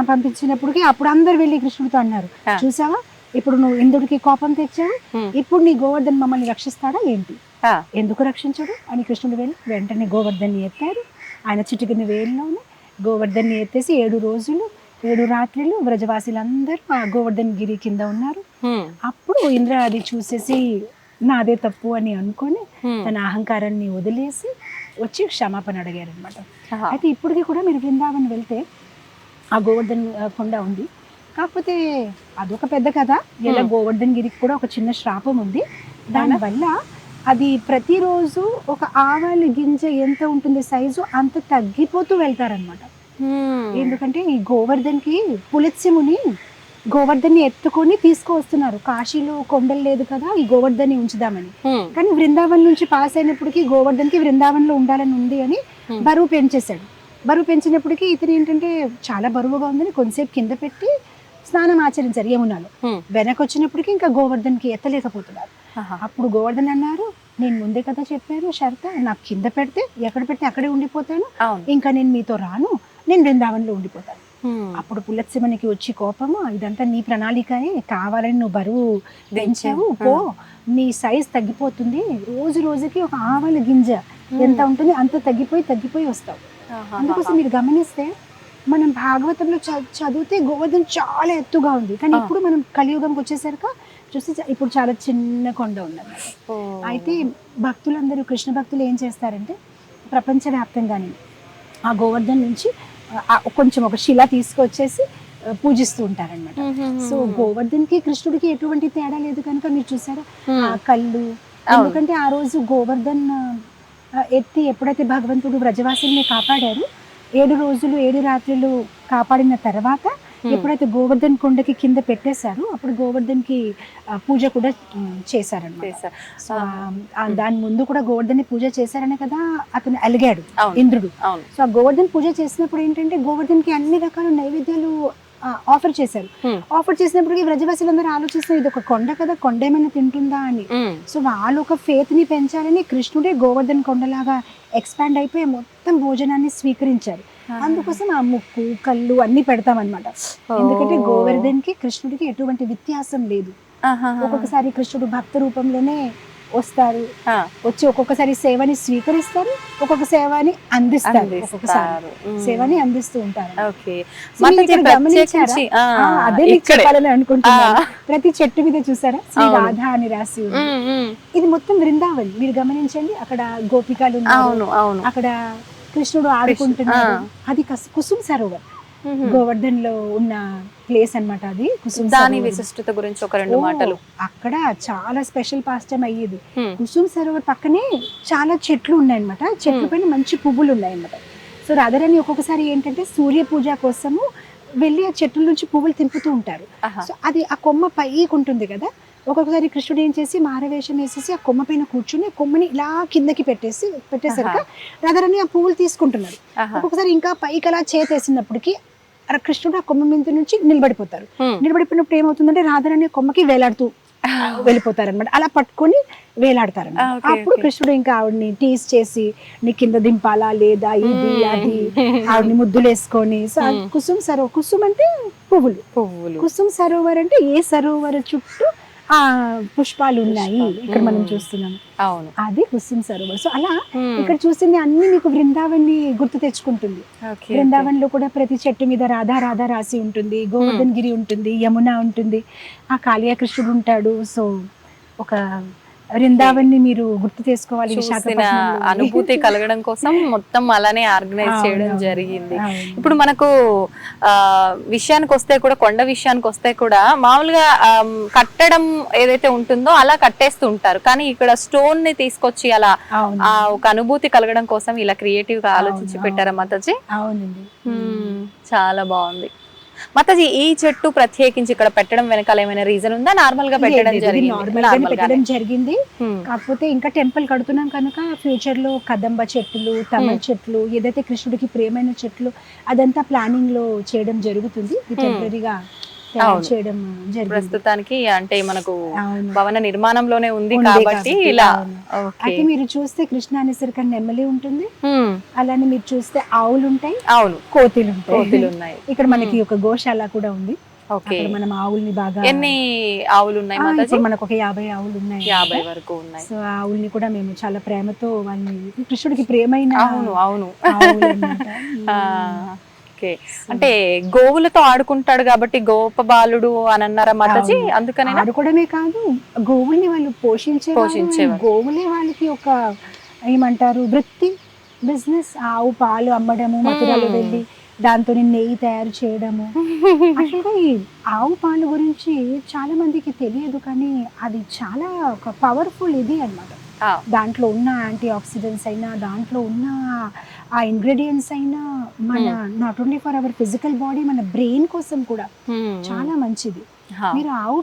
పంపించినప్పటికీ అప్పుడు అందరు వెళ్ళి కృష్ణుడితో అన్నారు, చూసావా ఇప్పుడు నువ్వు ఇంద్రుడికి కోపం తెచ్చావు, ఇప్పుడు నీ గోవర్ధన్ మమ్మల్ని రక్షిస్తాడా ఏంటి, ఎందుకు రక్షించడు అని కృష్ణుడు వెళ్ళి వెంటనే గోవర్ధన్ని ఎత్తారు. ఆయన చిటికిన వేలులోనే గోవర్ధన్ని ఎత్తేసి 7 రోజులు 7 రాత్రులు వ్రజవాసులందరూ ఆ గోవర్ధన్ గిరి కింద ఉన్నారు. అప్పుడు ఇంద్ర అది చూసేసి నాదే తప్పు అని అనుకొని తన అహంకారాన్ని వదిలేసి వచ్చి క్షమాపణ అడిగారు అనమాట. అయితే ఇప్పటికీ కూడా మీరు బృందావన్ వెళ్తే ఆ గోవర్ధన్ కొండ ఉంది. కాకపోతే అదొక పెద్ద కథ. ఇలా గోవర్ధన్ గిరికి కూడా ఒక చిన్న శ్రాపం ఉంది. దానివల్ల అది ప్రతిరోజు ఒక ఆవాల గింజ ఎంత ఉంటుంది సైజు అంత తగ్గిపోతూ వెళ్తారనమాట. ఎందుకంటే ఈ గోవర్ధన్ కి పులత్స్యముని గోవర్ధన్ని ఎత్తుకొని తీసుకువస్తున్నారు. కాశీలో కొండలు లేదు కదా, ఈ గోవర్ధన్ని ఉంచుదామని. కానీ బృందావన్ నుంచి పాస్ అయినప్పటికీ గోవర్ధన్ కి బృందావన్ లో ఉండాలని ఉంది అని బరువు పెంచేశాడు. బరువు పెంచినప్పటికీ ఇతను ఏంటంటే చాలా బరువుగా ఉందని కొంతసేపు కింద పెట్టి స్నానం ఆచరించారు యమునాలో. వెనక్కి వచ్చినప్పటికీ ఇంకా గోవర్ధన్ కి ఎత్తలేకపోతున్నారు. అప్పుడు గోవర్ధన్ అన్నారు, నేను ముందే కదా చెప్పాను షరత, నాకు కింద పెడితే ఎక్కడ పెడితే అక్కడే ఉండిపోతాను, ఇంకా నేను మీతో రాను, నేను బృందావన్ లో ఉండిపోతాను. అప్పుడు పులత్స్యమునికి వచ్చి కోపము, ఇదంతా నీ ప్రణాళికయే, కావాలని నువ్వు బరువు పెంచావు, పో నీ సైజ్ తగ్గిపోతుంది, రోజు రోజుకి ఒక ఆవాల గింజ ఎంత ఉంటుంది అంత తగ్గిపోయి వస్తావు. అందుకోసం మీరు గమనిస్తే మనం భాగవతంలో చదివితే గోవర్ధన్ చాలా ఎత్తుగా ఉంది, కానీ ఇప్పుడు మనం కలియుగంకి వచ్చేసరికి చూసి ఇప్పుడు చాలా చిన్న కొండ ఉన్నది. అయితే భక్తులందరూ కృష్ణ భక్తులు ఏం చేస్తారంటే ప్రపంచవ్యాప్తంగానే ఆ గోవర్ధన్ నుంచి కొంచెం ఒక శిల తీసుకొచ్చేసి పూజిస్తూ ఉంటారనమాట. సో గోవర్ధన్ కి కృష్ణుడికి ఎటువంటి తేడా లేదు కనుక మీరు చూసారా ఆ కళ్ళు. ఎందుకంటే ఆ రోజు గోవర్ధన్ ఎత్తి ఎప్పుడైతే భగవంతుడు వ్రజవాసుల్ని కాపాడారు, 7 రోజులు 7 రాత్రులు కాపాడిన తర్వాత ఎప్పుడైతే గోవర్ధన్ కొండకి కింద పెట్టేశారో అప్పుడు గోవర్ధన్ కి పూజ కూడా చేశారన్నమాట. సో దాని ముందు కూడా గోవర్ధన్ పూజ చేశారనే కదా అతను అలిగాడు ఇంద్రుడు. సో ఆ గోవర్ధన్ పూజ చేసినప్పుడు ఏంటంటే గోవర్ధన్ కి అన్ని రకాల నైవేద్యాలు ఆఫర్ చేశారు. ఆఫర్ చేసినప్పటికీ వ్రజవాసులందరూ ఆలోచిస్తారు ఇది ఒక కొండ కదా, కొండ ఏమైనా తింటుందా అని. సో వాళ్ళు ఒక ఫేత్ ని పెంచాలని కృష్ణుడే గోవర్ధన్ కొండలాగా ఎక్స్పాండ్ అయిపోయి మొత్తం భోజనాన్ని స్వీకరించారు. అందుకోసం ఆ ముక్కు కళ్ళు అన్ని పెడతామన్నమాట. ఎందుకంటే గోవర్ధన్ కి కృష్ణుడికి ఎటువంటి వ్యత్యాసం లేదు. ఒక్కొక్కసారి కృష్ణుడు భక్త రూపంలోనే వస్తారు, వచ్చి ఒక్కొక్కసారి సేవని స్వీకరిస్తారు, ఒక్కొక్క సేవని అందిస్తారు, ఒక్కొక్కసారి సేవని అందిస్తూ ఉంటారు. అదే మీకు చెప్పాలని అనుకుంటున్నాను. ప్రతి చెట్టు మీద చూసారా శ్రీ రాధా అని రాసి ఉంది. ఇది మొత్తం బృందావన్. మీరు గమనించండి, అక్కడ గోపికలు ఉన్నారు, అక్కడ కృష్ణుడు ఆడుకుంటున్నాడు. అది కుసుమ్ సరోవర్ గోవర్ధన్ లో ఉన్న ప్లేస్ అన్నమాట. అది దాని విశిష్టత గురించి ఒక 2 మాటలు. అక్కడ చాలా స్పెషల్ పాస్టమ్ అయ్యేది. కుసుమ్ సరోవర్ పక్కనే చాలా చెట్లు ఉన్నాయన్నమాట. చెట్ల పైన మంచి పువ్వులు ఉన్నాయన్నమాట. సో రాధారాణి ఒక్కొక్కసారి ఏంటంటే సూర్య పూజ కోసము వెళ్ళి ఆ చెట్ల నుంచి పువ్వులు తింపుతూ ఉంటారు. సో అది ఆ కొమ్మ పైకి ఉంటుంది కదా, ఒక్కొక్కసారి కృష్ణుడు ఏం చేసి మారవేషం వేసేసి ఆ కొమ్మ పైన కూర్చుని కొమ్మని ఇలా కిందకి పెట్టేసరికి రాధారాణి ఆ పువ్వులు తీసుకుంటున్నారు. ఒక్కొక్కసారి ఇంకా పైకి అలా చేతేసినప్పటికీ కృష్ణుడు ఆ కొమ్మ మీద నుంచి నిలబడిపోతారు. నిలబడిపోయినప్పుడు ఏమవుతుందంటే రాధారాణి కొమ్మకి వేలాడుతూ వెళ్ళిపోతారు అనమాట. అలా పట్టుకొని వేలాడతారు. అప్పుడు కృష్ణుడు ఇంకా ఆవిడని టీస్ చేసి నీ కింద దింపాలా లేదా ఇది అది ఆవిడని ముద్దులు వేసుకొని. కుసుమ్ సరోవర్, కుసుమ్ అంటే పువ్వులు, కుసుమ్ సరోవర్ అంటే ఏ సరోవర్ చుట్టూ ఆ పుష్పాలు ఉన్నాయి ఇక్కడ మనం చూస్తున్నాం. అవును, అది కుసుమ్ సరోవర్. సో అలా ఇక్కడ చూసింది అన్ని మీకు బృందావన్ ని గుర్తు తెచ్చుకుంటుంది. బృందావన్ లో కూడా ప్రతి చెట్టు మీద రాధా రాధా రాసి ఉంటుంది, గోవర్ధన్ గిరి ఉంటుంది, యమున ఉంటుంది, ఆ కాళియా కృష్ణుడు ఉంటాడు. సో ఒక బృందావన్ ని మీరు గుర్తు చేసుకోవాలి. అనుభూతి కలగడం కోసం మొత్తం అలానే ఆర్గనైజ్ చేయడం జరిగింది. ఇప్పుడు మనకు విషయానికి వస్తే కూడా, కొండ విషయానికి వస్తే కూడా మామూలుగా కట్టడం ఏదైతే ఉంటుందో అలా కట్టేస్తూ ఉంటారు, కానీ ఇక్కడ స్టోన్ ని తీసుకొచ్చి అలా ఒక అనుభూతి కలగడం కోసం ఇలా క్రియేటివ్ గా ఆలోచించి పెట్టారా మాతాజీ? అవునండి, చాలా బాగుంది. మాతాజీ, ఈ చెట్టు ప్రత్యేకించి ఇక్కడ పెట్టడం వెనకాల ఏమైనా రీజన్ ఉందా? నార్మల్ గా పెట్టడం పెట్టడం జరిగింది. కాకపోతే ఇంకా టెంపుల్ కడుతున్నాం కనుక ఫ్యూచర్ లో కదంబ చెట్లు, తమ చెట్లు, ఏదైతే కృష్ణుడికి ప్రియమైన చెట్లు అదంతా ప్లానింగ్ లో చేయడం జరుగుతుంది. టెంపరీగా చేయడం జరిగింది. ప్రస్తుతానికి అంటే మనకు భవన నిర్మాణంలోనే ఉంది కాబట్టి ఇలా. అయితే మీరు చూస్తే కృష్ణ అనేసరికి నెమ్మలి ఉంటుంది, అలానే మీరు చూస్తే ఆవులు ఉంటాయి, అవును, కోతులు ఉన్నాయి. ఇక్కడ మనకి ఒక గోశాల కూడా ఉంది. మనం ఆవుల్ని బాగా, ఎన్ని ఆవులు ఉన్నాయి? మనకు ఒక 50 ఆవులు ఉన్నాయి, 50 వరకు ఉన్నాయి. సో ఆవుల్ని కూడా మేము చాలా ప్రేమతో వాళ్ళని, కృష్ణుడికి ప్రియమైన అవును అంటే గోవులతో ఆడుకుంటాడు కాబట్టి గోప బాలుడు అని అన్నారా మాతాజీ? అందుకనే ఆడుకోవడమే కాదు, గోవుల్ని వాళ్ళు పోషించేవారు. గోవులే వాళ్ళకి ఒక ఏమంటారు వృత్తి, బిజినెస్. ఆవు పాలు అమ్మడము, మథురలో వెళ్ళి దాంతో నెయ్యి తయారు చేయడము. అట్లా ఈ ఆవు పాలు గురించి చాలా మందికి తెలియదు, కానీ అది చాలా ఒక పవర్ఫుల్ ఇది అన్నమాట. దాంట్లో ఉన్న యాంటీ ఆక్సిడెంట్స్ అయినా, దాంట్లో ఉన్న ఆ ఇంగ్రీడియంట్స్ అయినా మన not only for hour physical body, మన బ్రెయిన్ కోసం కూడా చాలా మంచిది. మీరు ఆవు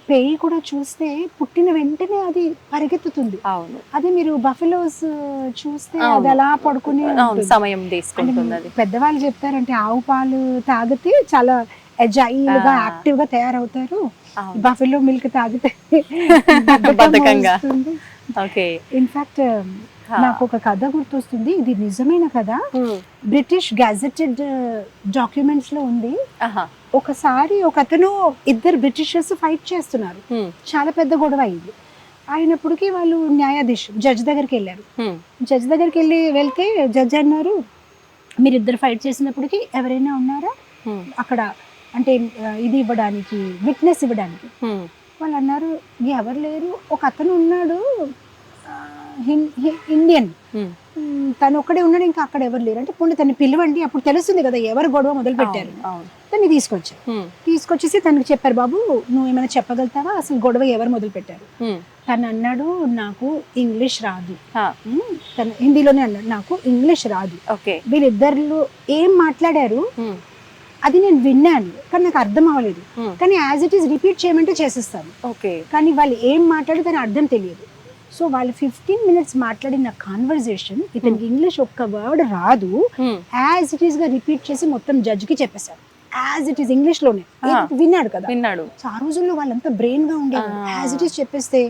పేయి కూడా చూస్తే పుట్టిన వెంటనే అది పరిగెత్తుతుంది. అదే మీరు బఫెలోస్ చూస్తే అది అలా పడుకుని సమయం తీసుకుంటుంది. పెద్దవాళ్ళు చెప్తారంటే ఆవు పాలు తాగితే చాలా ఎజైల్ గా, యాక్టివ్ గా తయారవుతారు. బఫెలో మిల్క్ తాగితే బద్ధకంగా. ఇన్ఫాక్ట్ నాకు ఒక కథ గుర్తొస్తుంది, ఇది నిజమైన కథ. బ్రిటిష్ గ్యాజెటెడ్ డాక్యుమెంట్స్ లో ఉంది. ఒకసారి ఒక అతను, ఇద్దరు బ్రిటిషర్స్ ఫైట్ చేస్తున్నారు, చాలా పెద్ద గొడవ అయింది. అయినప్పటికీ వాళ్ళు న్యాయాధీశు జడ్జ్ దగ్గరికి వెళ్ళారు. జడ్జ్ దగ్గరికి వెళ్తే జడ్జ్ అన్నారు, మీరిద్దరు ఫైట్ చేసినప్పటికీ ఎవరైనా ఉన్నారా అక్కడ అంటే ఇది ఇవ్వడానికి, విట్నెస్ ఇవ్వడానికి? వాళ్ళు అన్నారు, ఎవరు లేరు. ఒక అతను ఉన్నాడు, ఇండియన్, తను ఒక్కడే ఉన్నాడు, ఇంకా అక్కడ ఎవరు లేరు. అంటే పోనీ తను పిలవండి, అప్పుడు తెలుస్తుంది కదా ఎవరు గొడవ మొదలు పెట్టారు. తను తీసుకొచ్చేసి తనకి చెప్పారు, బాబు నువ్వు ఏమైనా చెప్పగలుగుతావా, అసలు గొడవ ఎవరు మొదలు పెట్టారు? తను అన్నాడు, నాకు ఇంగ్లీష్ రాదు. తను హిందీలోనే అన్నాడు, నాకు ఇంగ్లీష్ రాదు. వీళ్ళిద్దరు ఏం మాట్లాడారు అది నేను విన్నాను, కానీ నాకు అర్థం అవ్వలేదు. కానీ యాజ్ ఇట్ ఈస్ రిపీట్ చేయమంటే చేసేస్తాను, కానీ వాళ్ళు ఏం మాట్లాడి దాని అర్థం తెలియదు. సో వాళ్ళు 15 minutes మాట్లాడిన కాన్వర్సేషన్, ఇతనికి ఇంగ్లీష్ ఒక్క వర్డ్ రాదు, యాజ్ ఇట్ ఈస్ గా రిపీట్ చేసి మొత్తం జడ్జ్ కి చెప్పేశారు. యాజ్ ఇట్ ఈస్ ఇంగ్లీష్ లోనే విన్నాడు కదా. ఆ రోజుల్లో వాళ్ళంతా బ్రెయిన్ గా ఉండేవారు. యాజ్ ఇట్ ఈస్ చెప్పేస్తే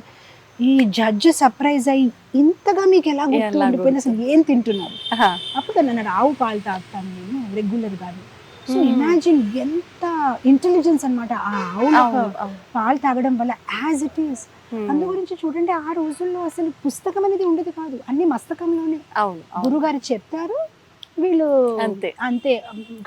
ఈ జడ్జ్ సర్ప్రైజ్ అయ్యి, ఇంతగా మీకు ఎలా గుర్తు ఉండిపోయిన, అసలు ఏం తింటున్నారు? అప్పుడు తను అన్నాడు, ఆవు పాలు తాగుతాను నేను రెగ్యులర్ గాను. సో ఇమాజిన్ ఎంత ఇంటెలిజెన్స్ అన్నమాట ఆ ఆవుల పాలు తాగడం వల్ల, యాజ్ ఇట్ ఈస్. అందు గురించి చూడండి, ఆ రోజుల్లో అసలు పుస్తకం అనేది ఉండేది కాదు, అన్ని మస్తకంలోనే. గురుగారు చెప్తారు, వీళ్ళు అంతే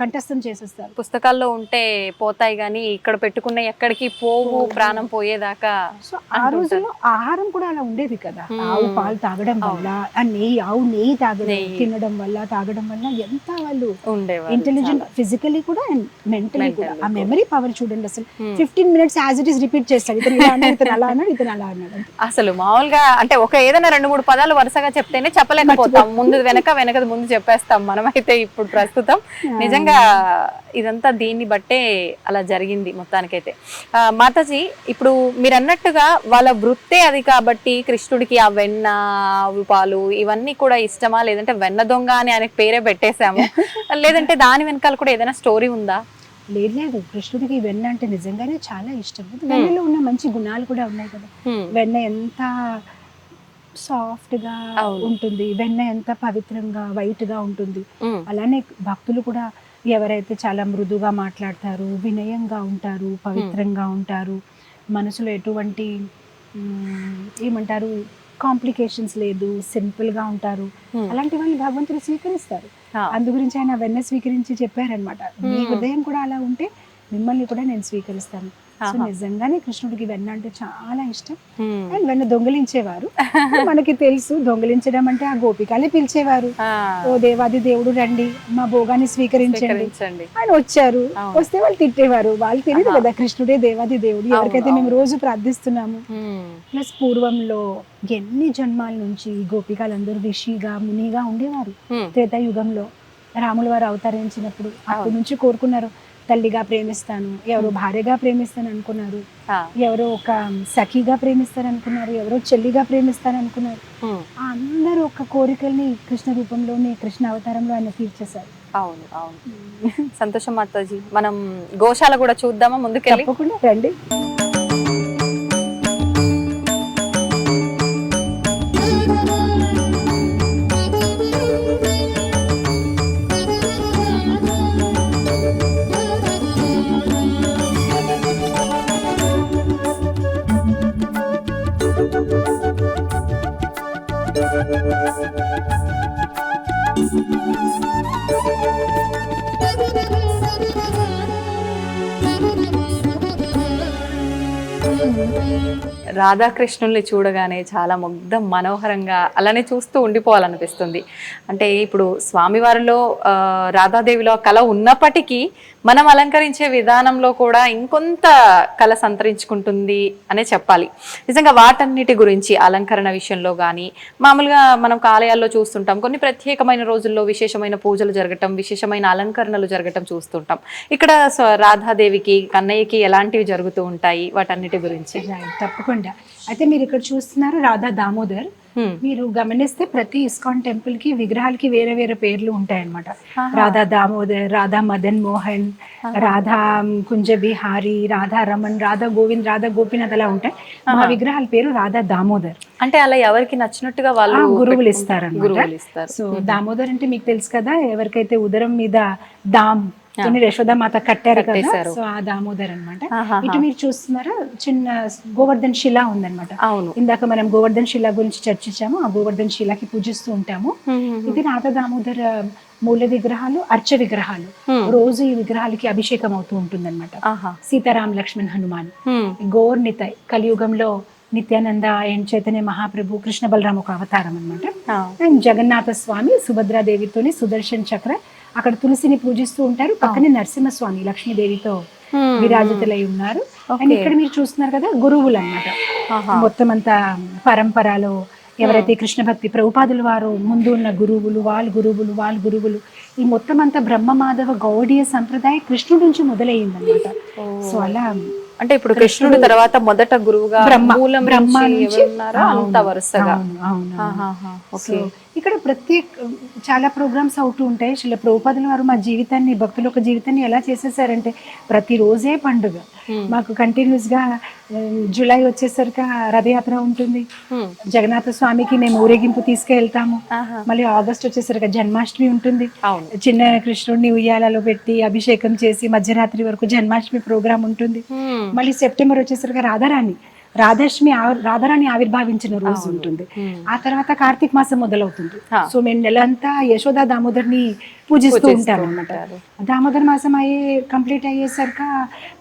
కంఠస్థం చేసేస్తారు. పుస్తకాల్లో ఉంటే పోతాయి గానీ ఇక్కడ పెట్టుకున్న ఎక్కడికి పోవు, ప్రాణం పోయేదాకా. సో ఆ రోజుల్లో ఆహారం కూడా అలా ఉండేది కదా. ఆవు పాలు తాగడం వల్ల, ఆవు నెయ్యి తినడం వల్ల, తాగడం వల్ల ఎంత వాళ్ళు ఇంటెలిజెంట్, ఫిజికలీ కూడా అండ్ మెంటలీ కూడా. ఆ మెమరీ పవర్ చూడండి, అసలు 15 minutes as it is repeat చేస్తాడు. ఇతను ఇలా అన్నాడు, ఇతను అలా అన్నాడు, ఇతను అలా అన్నాడు. అసలు మామూలుగా అంటే ఒక ఏదైనా 2-3 పదాలు వరుసగా చెప్తేనే చెప్పలేకపోతాం, ముందు వెనక ముందు చెప్పేస్తాం మనమైతే. ఇప్పుడు ప్రస్తుతం నిజంగా ఇదంతా దీన్ని బట్టే అలా జరిగింది మొత్తానికైతే. మాతాజీ, ఇప్పుడు మీరు అన్నట్టుగా వాళ్ళ వృత్తే అది కాబట్టి కృష్ణుడికి ఆ వెన్న, ఆవు పాలు ఇవన్నీ కూడా ఇష్టమా, లేదంటే వెన్న దొంగ అని ఆయనకు పేరే పెట్టేశాము, లేదంటే దాని వెనకాల కూడా ఏదైనా స్టోరీ ఉందా? లేదు, కృష్ణుడికి వెన్న అంటే నిజంగానే చాలా ఇష్టం. వెన్నలో ఉన్న మంచి గుణాలు కూడా ఉన్నాయి కదా. వెన్న ఎంత సాఫ్ట్ గా ఉంటుంది, వెన్న ఎంత పవిత్రంగా వైట్ గా ఉంటుంది. అలానే భక్తులు కూడా ఎవరైతే చాలా మృదుగా మాట్లాడతారు, వినయంగా ఉంటారు, పవిత్రంగా ఉంటారు, మనసులో ఎటువంటి ఏమంటారు కాంప్లికేషన్స్ లేదు, సింపుల్ గా ఉంటారు, అలాంటి వాళ్ళు భగవంతుడు స్వీకరిస్తారు. అందు గురించి ఆయన వెన్న స్వీకరించి చెప్పారనమాట, మీ హృదయం కూడా అలా ఉంటే మిమ్మల్ని కూడా నేను స్వీకరిస్తాను. సో నిజంగానే కృష్ణుడికి వెన్న అంటే చాలా ఇష్టం. అండ్ వెన్న దొంగిలించేవారు, మనకి తెలుసు దొంగిలించడం అంటే ఆ గోపికలే పిలిచేవారు, ఓ దేవాది దేవుడు రండి మా భోగాన్ని స్వీకరించండి అని వచ్చారు. వస్తే వాళ్ళు తిట్టేవారు, వాళ్ళు తెలియదు కదా కృష్ణుడే దేవాది దేవుడు, ఎవరికైతే మేము రోజు ప్రార్థిస్తున్నాము. ప్లస్ పూర్వంలో ఎన్ని జన్మాల నుంచి గోపికలందరూ ఋషిగా మునిగా ఉండేవారు. త్రేతాయుగంలో రాముల వారు అవతరించినప్పుడు అప్పటి నుంచి కోరుకున్నారు, తల్లిగా ప్రేమిస్తాను, ఎవరు భార్యగా ప్రేమిస్తాను అనుకున్నారు, ఎవరో ఒక సఖిగా ప్రేమిస్తారు అనుకున్నారు, ఎవరో చెల్లిగా ప్రేమిస్తారు అనుకున్నారు. అందరూ ఒక కోరికల్ని కృష్ణ రూపంలోనే, కృష్ణ అవతారంలో ఆయన తీర్చేశారు. అవును అవును, సంతోషం మాతాజీ. మనం గోశాల కూడా చూద్దామా ముందుకెళ్ళి? తప్పకుండా రండి. రాధాకృష్ణుల్ని చూడగానే చాలా ముగ్ధ మనోహరంగా అలానే చూస్తూ ఉండిపోవాలనిపిస్తుంది. అంటే ఇప్పుడు స్వామివారిలో రాధాదేవిలో కళ ఉన్నప్పటికీ మనం అలంకరించే విధానంలో కూడా ఇంకొంత కళ సంతరించుకుంటుంది అనే చెప్పాలి. నిజంగా వాటన్నిటి గురించి అలంకరణ విషయంలో కానీ, మామూలుగా మనం ఆలయాల్లో చూస్తుంటాం కొన్ని ప్రత్యేకమైన రోజుల్లో విశేషమైన పూజలు జరగటం, విశేషమైన అలంకరణలు జరగటం చూస్తుంటాం. ఇక్కడ రాధాదేవికి, కన్నయ్యకి ఎలాంటివి జరుగుతూ ఉంటాయి, వాటన్నిటి గురించి? తప్పకుండా. అయితే మీరు ఇక్కడ చూస్తున్నారు రాధా దామోదర్. మీరు గమనిస్తే ప్రతి ఇస్కాన్ టెంపుల్ కి విగ్రహాలకి వేరే వేరే పేర్లు ఉంటాయన్నమాట. రాధా దామోదర్, రాధా మదన్ మోహన్, రాధా కుంజ బిహారీ, రాధా రమణ్, రాధా గోవింద్, రాధా గోపీనాథ్ అలా ఉంటాయి. మా విగ్రహాల పేరు రాధా దామోదర్. అంటే అలా ఎవరికి నచ్చినట్టుగా వాళ్ళు గురువులు ఇస్తారు. సో దామోదర్ అంటే మీకు తెలుసు కదా, ఎవరికైతే ఉదరం మీద దామ్ యశోదామాత కట్టారు కదా, సో ఆ దామోదర్ అన్నమాట. ఇటు మీరు చూస్తున్నారా చిన్న గోవర్ధన్ శిల ఉందన్నమాట. ఇందాక మనం గోవర్ధన్ శిల గురించి చర్చించాము. ఆ గోవర్ధన్ శిలకి పూజిస్తూ ఉంటాము. ఇది రాధా దామోదర్ మూల విగ్రహాలు, అర్చ విగ్రహాలు. రోజు ఈ విగ్రహాలకి అభిషేకం అవుతూ ఉంటుంది అనమాట. సీతారాం లక్ష్మణ్ హనుమాన్, గోర్ నితాయ్ కలియుగంలో నిత్యానంద అండ్ చైతన్య మహాప్రభు, కృష్ణ బలరాం ఒక అవతారం అనమాట. అండ్ జగన్నాథ స్వామి సుభద్రాదేవితోని సుదర్శన్ చక్ర, అక్కడ తులసిని పూజిస్తూ ఉంటారు. పక్కనే నరసింహస్వామి లక్ష్మీదేవితో విరాజితులై ఉన్నారు. అండ్ ఇక్కడ మీరు చూస్తున్నారు కదా గురువులు అన్నమాట. మొత్తం అంతా పరంపరలో ఎవరైతే కృష్ణ భక్తి ప్రభుపాదుల వారు ముందు ఉన్న గురువులు, వాళ్ళ గురువులు, ఈ మొత్తం అంతా బ్రహ్మ మాధవ గౌడీయ సంప్రదాయ కృష్ణుడి నుంచి మొదలయ్యింది అనమాట. సో అలా అంటే ఇప్పుడు కృష్ణుడు తర్వాత మొదట గురువుగా బ్రహ్మ నుంచి అంత వరుసగా. ఇక్కడ చాలా ప్రోగ్రామ్స్ అవుతూ ఉంటాయి. శిల ప్రభుపాదుల వారు మా జీవితాన్ని, భక్తుల యొక్క జీవితాన్ని ఎలా చేసేసారంటే ప్రతిరోజే పండుగ. మాకు కంటిన్యూస్ గా జూలై వచ్చేసరికి రథయాత్ర ఉంటుంది. జగన్నాథ స్వామికి మేము ఊరేగింపు తీసుకెళ్తాము. మళ్ళీ ఆగస్ట్ వచ్చేసరికి జన్మాష్టమి ఉంటుంది. చిన్న కృష్ణుడిని ఉయ్యాలలో పెట్టి అభిషేకం చేసి మధ్యరాత్రి వరకు జన్మాష్టమి ప్రోగ్రామ్ ఉంటుంది. మళ్ళీ సెప్టెంబర్ వచ్చేసరికి రాధారాణి ఆవిర్భావించిన రోజు ఉంటుంది. ఆ తర్వాత కార్తీక మాసం మొదలవుతుంది. సో మేము నెలంతా యశోదా దామోదర్ని పూజిస్తూ ఉంటాం అన్నమాట. దామోదర్ మాసం కంప్లీట్ అయ్యేసరికి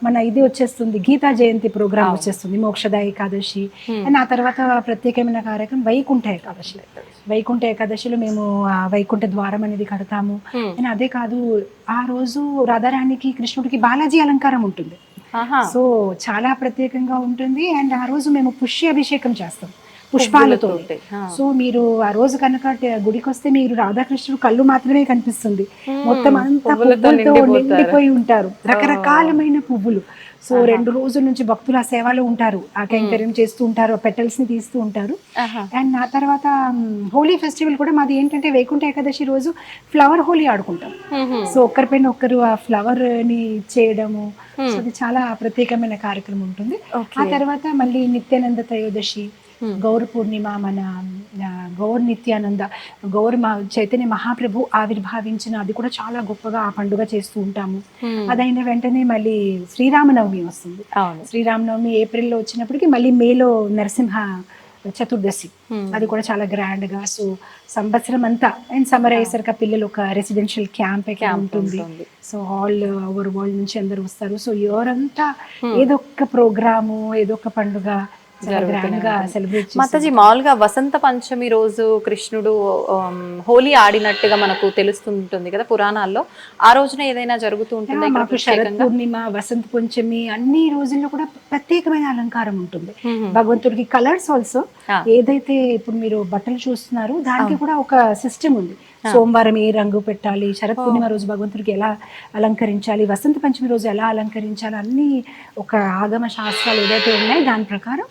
మన ఇది వచ్చేస్తుంది, గీతా జయంతి ప్రోగ్రామ్ వచ్చేస్తుంది, మోక్షద ఏకాదశి. అండ్ ఆ తర్వాత ప్రత్యేకమైన కార్యక్రమం వైకుంఠ ఏకాదశిలో మేము వైకుంఠ ద్వారం అనేది కడతాము. అండ్ అదే కాదు, ఆ రోజు రాధారాణికి కృష్ణుడికి బాలాజీ అలంకారం ఉంటుంది. సో చాలా ప్రత్యేకంగా ఉంటుంది. అండ్ ఆ రోజు మేము పుష్యాభిషేకం చేస్తాం పుష్పాలతో. సో మీరు ఆ రోజు కనుక గుడికి వస్తే మీరు రాధాకృష్ణుడు కళ్ళు మాత్రమే కనిపిస్తుంది, మొత్తం అంతా పువ్వులతో నిండిపోయి ఉంటారు, రకరకాలమైన పువ్వులు. సో 2 రోజుల నుంచి భక్తులు ఆ సేవలో ఉంటారు, ఆ కైంకర్యం చేస్తూ ఉంటారు, పెటల్స్ ని తీస్తూ ఉంటారు. అండ్ ఆ తర్వాత హోలీ ఫెస్టివల్ కూడా మాది ఏంటంటే వైకుంఠ ఏకాదశి రోజు ఫ్లవర్ హోలీ ఆడుకుంటాం. సో ఒక్కరిపైన ఒక్కరు ఆ ఫ్లవర్ ని చేయడము, సో అది చాలా ప్రత్యేకమైన కార్యక్రమం ఉంటుంది. ఆ తర్వాత మళ్ళీ నిత్యానంద త్రయోదశి, గౌర పూర్ణిమ, మన గౌర్ నిత్యానంద చైతన్య మహాప్రభు ఆవిర్భావించిన, అది కూడా చాలా గొప్పగా ఆ పండుగ చేస్తూ ఉంటాము. అదైన వెంటనే మళ్ళీ శ్రీరామనవమి వస్తుంది. శ్రీరామనవమి ఏప్రిల్లో వచ్చినప్పటికీ మళ్ళీ మేలో నరసింహ చతుర్దశి, అది కూడా చాలా గ్రాండ్ గా. సో సంవత్సరం అంతా అండ్ సమ్మర్ అయ్యేసరికి పిల్లలు ఒక రెసిడెన్షియల్ క్యాంప్ ఉంటుంది. సో ఓవర్ వరల్డ్ నుంచి అందరు వస్తారు. సో ఎవరంతా ఏదో ఒక ప్రోగ్రాము, ఏదో ఒక పండుగ మాతాజీ. మామూలుగా వసంత పంచమి రోజు కృష్ణుడు హోలీ ఆడినట్టుగా మనకు తెలుస్తుంటుంది కదా పురాణాల్లో. ఆ రోజున ఏదైనా జరుగుతూ ఉంటుంది? మాకు శరత్ పూర్ణిమ, వసంత పంచమి అన్ని రోజుల్లో కూడా ప్రత్యేకమైన అలంకారం ఉంటుంది భగవంతుడికి. కలర్స్ ఆల్సో ఏదైతే ఇప్పుడు మీరు బట్టలు చూస్తున్నారు దానికి కూడా ఒక సిస్టమ్ ఉంది. సోమవారం ఏ రంగు పెట్టాలి, శరత్ పూర్ణిమ రోజు భగవంతుడికి ఎలా అలంకరించాలి, వసంత పంచమి రోజు ఎలా అలంకరించాలి, అన్ని ఒక ఆగమ శాస్త్రాలు ఏదైతే ఉన్నాయో దాని ప్రకారం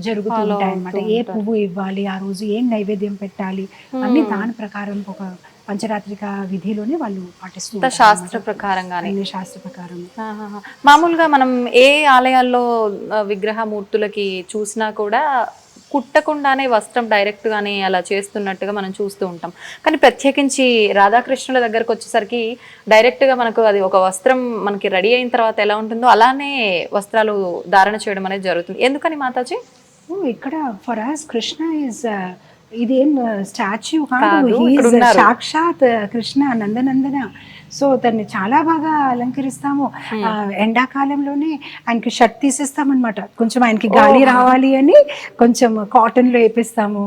జరుగుతూ ఉంటాయి అన్నమాట. ఏ పువ్వు ఇవ్వాలి, ఆ రోజు ఏం నైవేద్యం పెట్టాలి, అన్ని దాని ప్రకారం ఒక పంచరాత్రిక విధిలోనే వాళ్ళు పాటిస్తూ శాస్త్ర ప్రకారంగానే, శాస్త్ర ప్రకారం. మామూలుగా మనం ఏ ఆలయాల్లో విగ్రహమూర్తులకి చూసినా కూడా కుట్టకుండానే వస్త్రం డైరెక్ట్ గానే అలా చేస్తున్నట్టుగా మనం చూస్తూ ఉంటాం. కానీ ప్రత్యేకించి రాధాకృష్ణుల దగ్గరకు వచ్చేసరికి డైరెక్ట్ గా మనకు అది ఒక వస్త్రం మనకి రెడీ అయిన తర్వాత ఎలా ఉంటుందో అలానే వస్త్రాలు ధారణ చేయడం అనేది జరుగుతుంది. ఎందుకని మాతాజీ? ఇక్కడ ఫర్ అస్ కృష్ణ ఇస్ ఇదేం స్టాచ్యూ కాదు, సాక్షాత్ కృష్ణ నందనందన. సో దాన్ని చాలా బాగా అలంకరిస్తాము. ఎండాకాలంలోనే ఆయనకి షర్ట్ తీసేస్తామన్నమాట, కొంచెం ఆయనకి గాలి రావాలి అని కొంచెం కాటన్ లో వేపిస్తాము.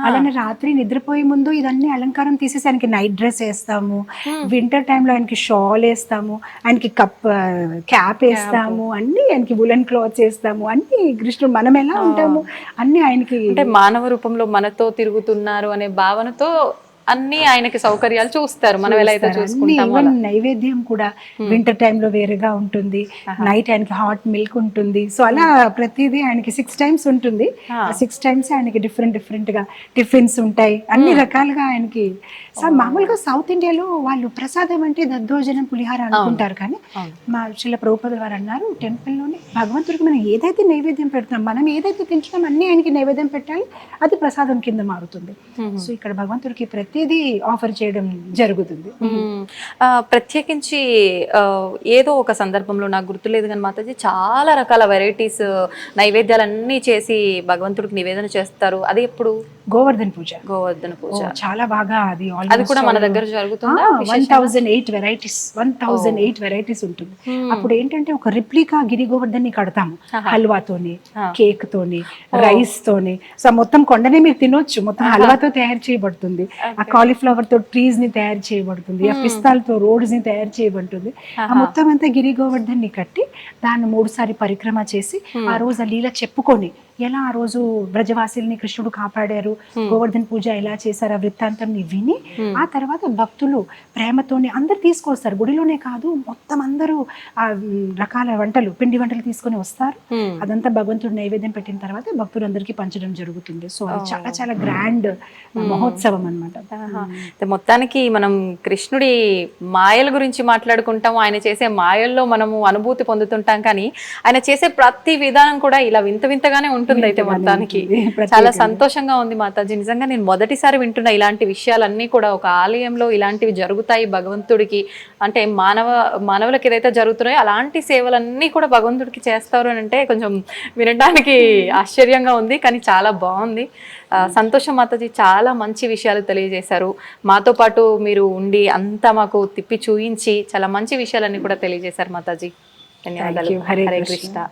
అలానే రాత్రి నిద్రపోయే ముందు ఇదన్నీ అలంకారం తీసేసి ఆయనకి నైట్ డ్రెస్ వేస్తాము. వింటర్ టైంలో ఆయనకి షాల్ వేస్తాము, ఆయనకి క్యాప్ వేస్తాము, అన్ని ఆయనకి వులెన్ క్లాత్స్ వేస్తాము. అన్ని కృష్ణుడు మనం ఎలా ఉంటాము అన్ని ఆయనకి, అంటే మానవ రూపంలో మనతో తిరుగుతున్నారు అనే భావనతో అన్ని ఆయనకి సౌకర్యాలు చూస్తారు, మనం ఎలా అయితే చూసుకుంటామో. నైవేద్యం కూడా వింటర్ టైంలో వేరేగా ఉంటుంది, నైట్ ఆయనకి హాట్ మిల్క్ ఉంటుంది. సో అలా ప్రతిదీ ఆయనకి 6 times ఉంటుంది. 6 times ఆయనకి డిఫరెంట్ గా టిఫిన్స్ ఉంటాయి, అన్ని రకాలుగా ఆయనకి. మామూలుగా సౌత్ ఇండియాలో వాళ్ళు ప్రసాదం అంటే దద్దోజనం పులిహార అనుకుంటారు, కానీ మా శ్రీల ప్రభుపాదుల వారు అన్నారు టెంపుల్లోనే భగవంతుడికి మనం ఏదైతే నైవేద్యం పెడుతున్నాం, మనం ఏదైతే తింటున్నాం అన్ని ఆయనకి నైవేద్యం పెట్టాలి, అది ప్రసాదం కింద మారుతుంది. సో ఇక్కడ భగవంతుడికి ప్రతిదీ ఆఫర్ చేయడం జరుగుతుంది. ప్రత్యేకించి ఏదో ఒక సందర్భంలో నాకు గుర్తులేదు కానీ మాతాజీ చాలా రకాల వెరైటీస్ నైవేద్యాలన్నీ చేసి భగవంతుడికి నివేదన చేస్తారు. అది ఎప్పుడు? గోవర్ధన పూజ. గోవర్ధన పూజ చాలా బాగా అది కూడా మన దగ్గర జరుగుతుందా? 1008 వెరైటీస్ ఉంటుంది. అప్పుడు ఏంటంటే ఒక రిప్లికా గిరి గోవర్ధన్ని కడతాము, హల్వాతోని, కేక్ తోని, రైస్ తోని. సో మొత్తం కొండనే మీరు తినొచ్చు, మొత్తం హల్వాతో తయారు చేయబడుతుంది. ఆ కాలీఫ్లవర్ తో ట్రీస్ ని తయారు చేయబడుతుంది, ఆ పిస్తాలతో రోడ్స్ ని తయారు చేయబడుతుంది. ఆ మొత్తం అంతా గిరి గోవర్ధన్ని కట్టి దాన్ని 3 సారి పరిక్రమ చేసి ఆ రోజు ఆ లీల చెప్పుకొని ఎలా ఆ రోజు బ్రజవాసిల్ని కృష్ణుడు కాపాడారు, గోవర్ధన్ పూజ ఎలా చేశారు, ఆ వృత్తాంతం విని ఆ తర్వాత భక్తులు ప్రేమతోని అందరు తీసుకొస్తారు. గుడిలోనే కాదు, మొత్తం అందరూ ఆ రకాల వంటలు, పిండి వంటలు తీసుకొని వస్తారు. అదంతా భగవంతుడు నైవేద్యం పెట్టిన తర్వాత భక్తులు అందరికీ పంచడం జరుగుతుంది. సో అది చాలా చాలా గ్రాండ్ మహోత్సవం అన్నమాట. మొత్తానికి మనం కృష్ణుడి మాయల గురించి మాట్లాడుకుంటాం, ఆయన చేసే మాయల్లో మనము అనుభూతి పొందుతుంటాం, కానీ ఆయన చేసే ప్రతి విధానం కూడా ఇలా వింత వింతగానే ఉంటుంది. అయితే మొత్తానికి చాలా సంతోషంగా ఉంది మాతాజీ. నిజంగా నేను మొదటిసారి వింటున్నా ఇలాంటి విషయాలన్నీ కూడా. ఒక ఆలయంలో ఇలాంటివి జరుగుతాయి భగవంతుడికి, అంటే మానవులకి ఏదైతే జరుగుతున్నాయో అలాంటి సేవలన్నీ కూడా భగవంతుడికి చేస్తారు అని అంటే కొంచెం వినడానికి ఆశ్చర్యంగా ఉంది, కానీ చాలా బాగుంది. సంతోషం మాతాజీ, చాలా మంచి విషయాలు తెలియజేశారు. మాతో పాటు మీరు ఉండి అంతా మాకు తిప్పి చూయించి చాలా మంచి విషయాలన్నీ కూడా తెలియజేశారు మాతాజీ. ధన్యవాదాలు. హరే కృష్ణ.